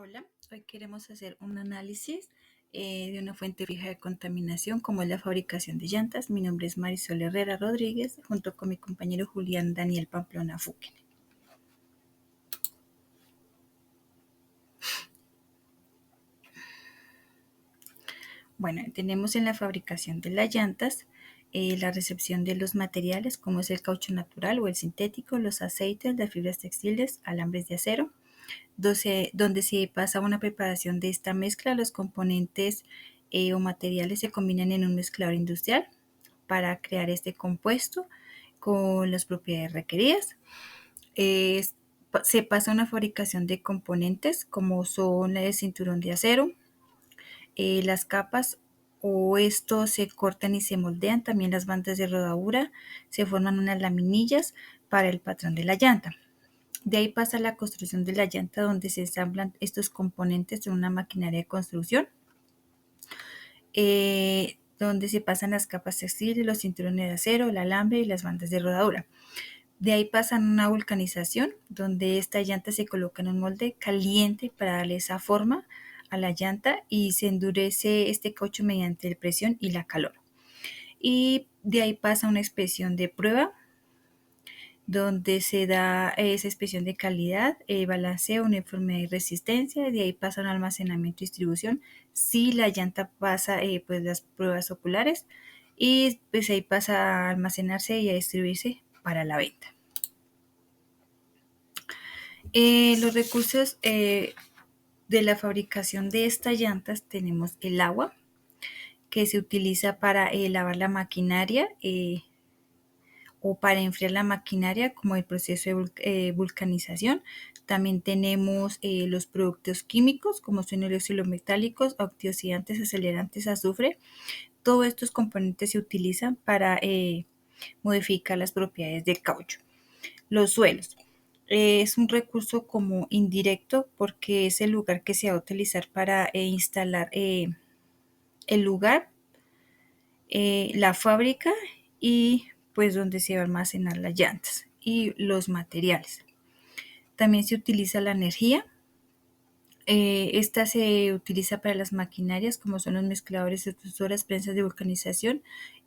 Hola, hoy queremos hacer un análisis de una fuente fija de contaminación como es la fabricación de llantas. Mi nombre es Marisol Herrera Rodríguez, junto con mi compañero Julián Daniel Pamplona Fuquen. Bueno, tenemos en la fabricación de las llantas la recepción de los materiales como es el caucho natural o el sintético, los aceites, las fibras textiles, alambres de acero, donde se pasa una preparación de esta mezcla. Los componentes o materiales se combinan en un mezclador industrial para crear este compuesto con las propiedades requeridas. Eh, Se pasa a una fabricación de componentes como son el cinturón de acero, las capas o estos se cortan y se moldean. También las bandas de rodadura, se forman unas laminillas para el patrón de la llanta. De ahí pasa la construcción de la llanta, donde se ensamblan estos componentes en una maquinaria de construcción, donde se pasan las capas textiles, los cinturones de acero, el alambre y las bandas de rodadura. De ahí pasan a una vulcanización, donde esta llanta se coloca en un molde caliente para darle esa forma a la llanta y se endurece este caucho mediante la presión y la calor. Y de ahí pasa a una inspección de prueba, donde se da esa inspección de calidad, balanceo, uniformidad y resistencia. De ahí pasa a un almacenamiento y distribución si la llanta pasa pues las pruebas oculares, y pues ahí pasa a almacenarse y a distribuirse para la venta. Los recursos de la fabricación de estas llantas tenemos el agua, que se utiliza para lavar la maquinaria o para enfriar la maquinaria, como el proceso de vulcanización. También tenemos los productos químicos, como son los metálicos, antioxidantes, acelerantes, azufre. Todos estos componentes se utilizan para modificar las propiedades del caucho. Los suelos. Es un recurso como indirecto porque es el lugar que se va a utilizar para instalar el lugar, la fábrica y pues donde se va a almacenar las llantas y los materiales. También se utiliza la energía. Esta se utiliza para las maquinarias como son los mezcladores, extrusoras, prensas de vulcanización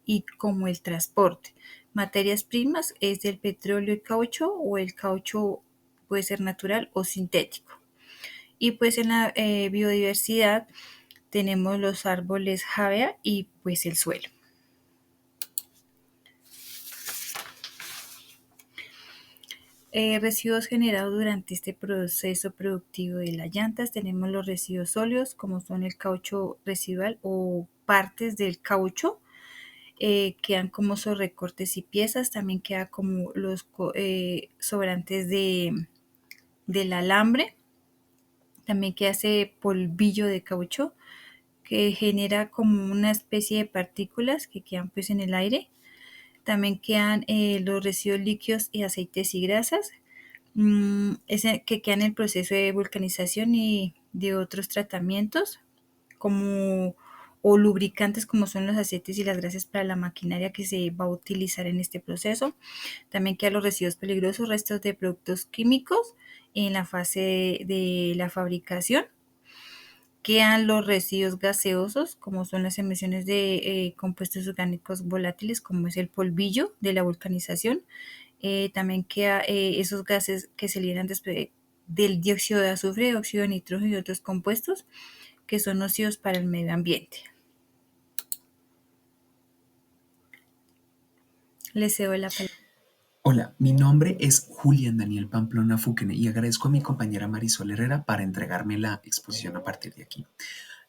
y como el transporte. Materias primas es el petróleo y caucho, o el caucho puede ser natural o sintético. Y pues en la biodiversidad tenemos los árboles javea y pues el suelo. Residuos generados durante este proceso productivo de las llantas. Tenemos los residuos sólidos, como son el caucho residual o partes del caucho. Quedan como esos recortes y piezas. También queda como los sobrantes del alambre. También queda ese polvillo de caucho que genera como una especie de partículas que quedan pues en el aire. También quedan los residuos líquidos y aceites y grasas, que quedan en el proceso de vulcanización y de otros tratamientos, como o lubricantes como son los aceites y las grasas para la maquinaria que se va a utilizar en este proceso. También quedan los residuos peligrosos, restos de productos químicos en la fase de la fabricación. Quedan los residuos gaseosos, como son las emisiones de compuestos orgánicos volátiles, como es el polvillo de la vulcanización. También quedan esos gases que se liberan después del dióxido de azufre, óxido de nitrógeno y otros compuestos que son nocivos para el medio ambiente. Les cedo la palabra. Hola, mi nombre es Julián Daniel Pamplona Fuquen y agradezco a mi compañera Marisol Herrera para entregarme la exposición a partir de aquí.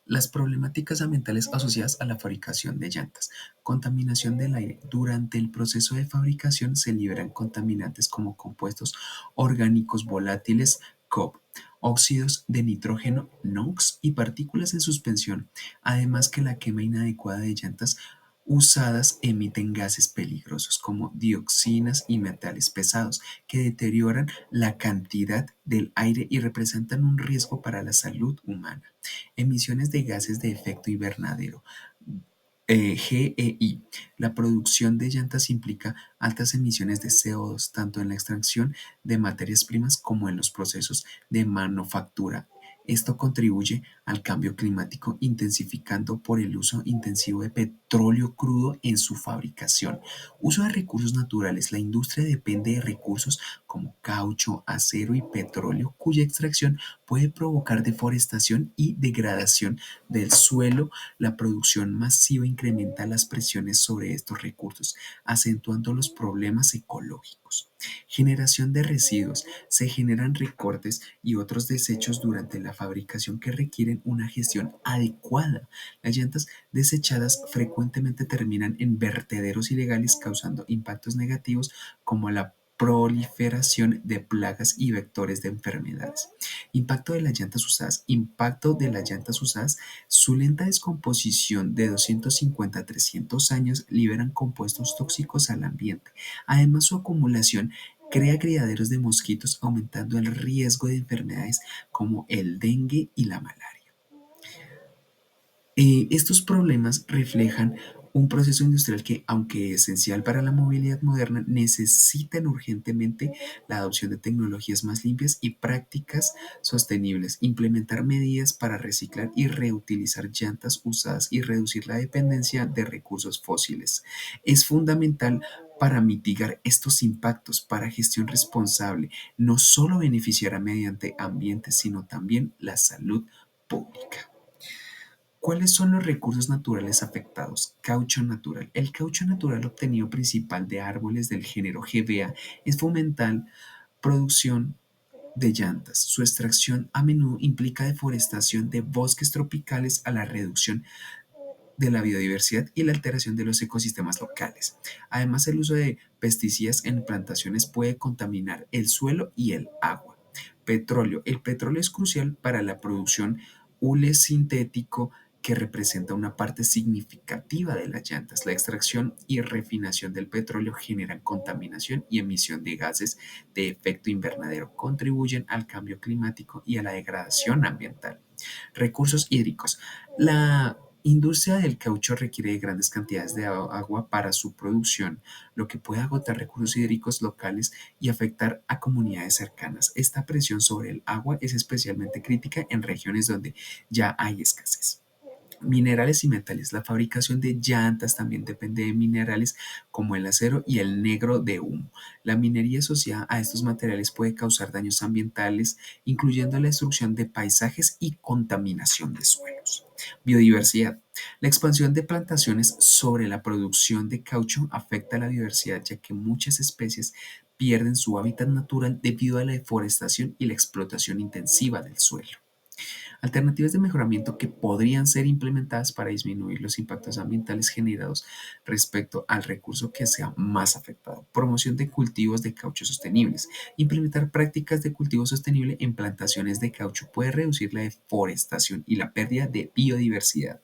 Las problemáticas ambientales asociadas a la fabricación de llantas. Contaminación del aire. Durante el proceso de fabricación se liberan contaminantes como compuestos orgánicos volátiles, COP, óxidos de nitrógeno, NOx, y partículas en suspensión, además que la quema inadecuada de llantas usadas emiten gases peligrosos como dioxinas y metales pesados que deterioran la cantidad del aire y representan un riesgo para la salud humana. Emisiones de gases de efecto invernadero. GEI. La producción de llantas implica altas emisiones de CO2 tanto en la extracción de materias primas como en los procesos de manufactura. Esto contribuye al cambio climático intensificando por el uso intensivo de petróleo crudo en su fabricación. Uso de recursos naturales. La industria depende de recursos como caucho, acero y petróleo, cuya extracción puede provocar deforestación y degradación del suelo. La producción masiva incrementa las presiones sobre estos recursos, acentuando los problemas ecológicos. Generación de residuos. Se generan recortes y otros desechos durante la fabricación que requieren una gestión adecuada. Las llantas desechadas frecuentemente terminan en vertederos ilegales causando impactos negativos como la proliferación de plagas y vectores de enfermedades. Impacto de las llantas usadas. Impacto de las llantas usadas. Su lenta descomposición de 250 a 300 años liberan compuestos tóxicos al ambiente. Además, su acumulación crea criaderos de mosquitos, aumentando el riesgo de enfermedades como el dengue y la malaria. Estos problemas reflejan un proceso industrial que, aunque esencial para la movilidad moderna, necesitan urgentemente la adopción de tecnologías más limpias y prácticas sostenibles, implementar medidas para reciclar y reutilizar llantas usadas y reducir la dependencia de recursos fósiles. Es fundamental para mitigar estos impactos, para gestión responsable, no solo beneficiará mediante ambiente, sino también la salud pública. ¿Cuáles son los recursos naturales afectados? Caucho natural. El caucho natural obtenido principal de árboles del género GBA es fundamental producción de llantas. Su extracción a menudo implica deforestación de bosques tropicales a la reducción de la biodiversidad y la alteración de los ecosistemas locales. Además, el uso de pesticidas en plantaciones puede contaminar el suelo y el agua. Petróleo. El petróleo es crucial para la producción hule sintético que representa una parte significativa de las llantas. La extracción y refinación del petróleo generan contaminación y emisión de gases de efecto invernadero, contribuyen al cambio climático y a la degradación ambiental. Recursos hídricos. La industria del caucho requiere de grandes cantidades de agua para su producción, lo que puede agotar recursos hídricos locales y afectar a comunidades cercanas. Esta presión sobre el agua es especialmente crítica en regiones donde ya hay escasez. Minerales y metales. La fabricación de llantas también depende de minerales como el acero y el negro de humo. La minería asociada a estos materiales puede causar daños ambientales, incluyendo la destrucción de paisajes y contaminación de suelos. Biodiversidad. La expansión de plantaciones sobre la producción de caucho afecta a la biodiversidad, ya que muchas especies pierden su hábitat natural debido a la deforestación y la explotación intensiva del suelo. Alternativas de mejoramiento que podrían ser implementadas para disminuir los impactos ambientales generados respecto al recurso que sea más afectado. Promoción de cultivos de caucho sostenibles. Implementar prácticas de cultivo sostenible en plantaciones de caucho puede reducir la deforestación y la pérdida de biodiversidad.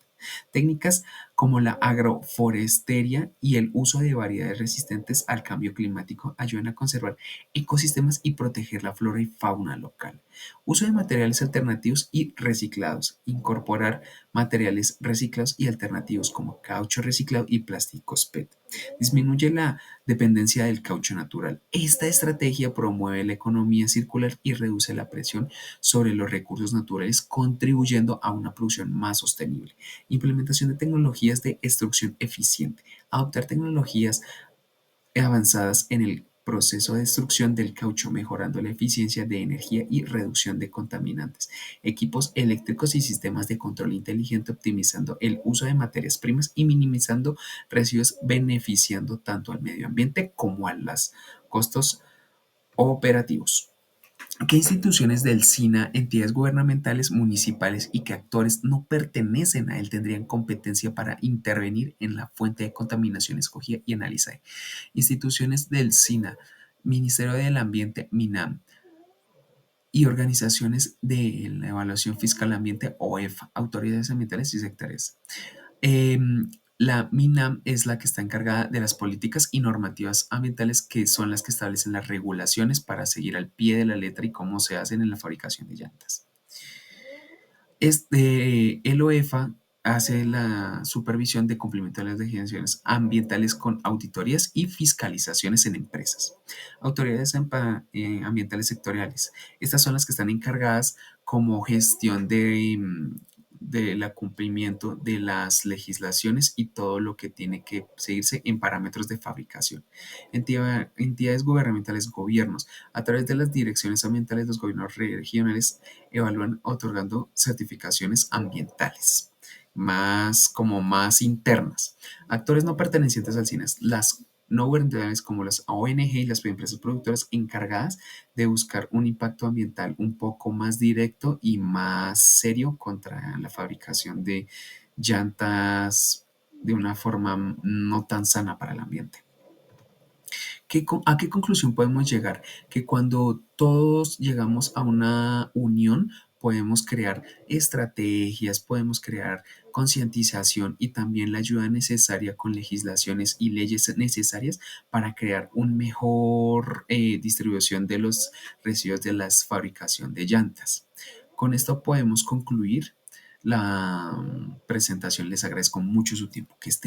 Técnicas como la agroforestería y el uso de variedades resistentes al cambio climático ayudan a conservar ecosistemas y proteger la flora y fauna local. Uso de materiales alternativos y reciclados. Incorporar materiales reciclados y alternativos como caucho reciclado y plásticos PET. Disminuye la dependencia del caucho natural. Esta estrategia promueve la economía circular y reduce la presión sobre los recursos naturales, contribuyendo a una producción más sostenible. Implementación de tecnologías de extrusión eficiente. Adoptar tecnologías avanzadas en el proceso de destrucción del caucho, mejorando la eficiencia de energía y reducción de contaminantes. Equipos eléctricos y sistemas de control inteligente optimizando el uso de materias primas y minimizando residuos, beneficiando tanto al medio ambiente como a los costos operativos. ¿Qué instituciones del SINA, entidades gubernamentales, municipales y qué actores no pertenecen a él tendrían competencia para intervenir en la fuente de contaminación escogida y analizada? Instituciones del SINA, Ministerio del Ambiente, MINAM, y organizaciones de la evaluación fiscal ambiente, OEFA, autoridades ambientales y sectores. La MINAM es la que está encargada de las políticas y normativas ambientales, que son las que establecen las regulaciones para seguir al pie de la letra y cómo se hacen en la fabricación de llantas. El OEFA hace la supervisión de cumplimiento de las legislaciones ambientales con auditorías y fiscalizaciones en empresas. Autoridades ambientales sectoriales. Estas son las que están encargadas como gestión del cumplimiento de las legislaciones y todo lo que tiene que seguirse en parámetros de fabricación. Entidades gubernamentales, gobiernos. A través de las direcciones ambientales, los gobiernos regionales evalúan otorgando certificaciones ambientales más internas. Actores no pertenecientes al cine, las no gubernamentales como las ONG y las empresas productoras encargadas de buscar un impacto ambiental un poco más directo y más serio contra la fabricación de llantas de una forma no tan sana para el ambiente. ¿A qué conclusión podemos llegar? Que cuando todos llegamos a una unión, podemos crear estrategias, podemos crear concientización y también la ayuda necesaria con legislaciones y leyes necesarias para crear una mejor distribución de los residuos de la fabricación de llantas. Con esto podemos concluir la presentación. Les agradezco mucho su tiempo. Que estén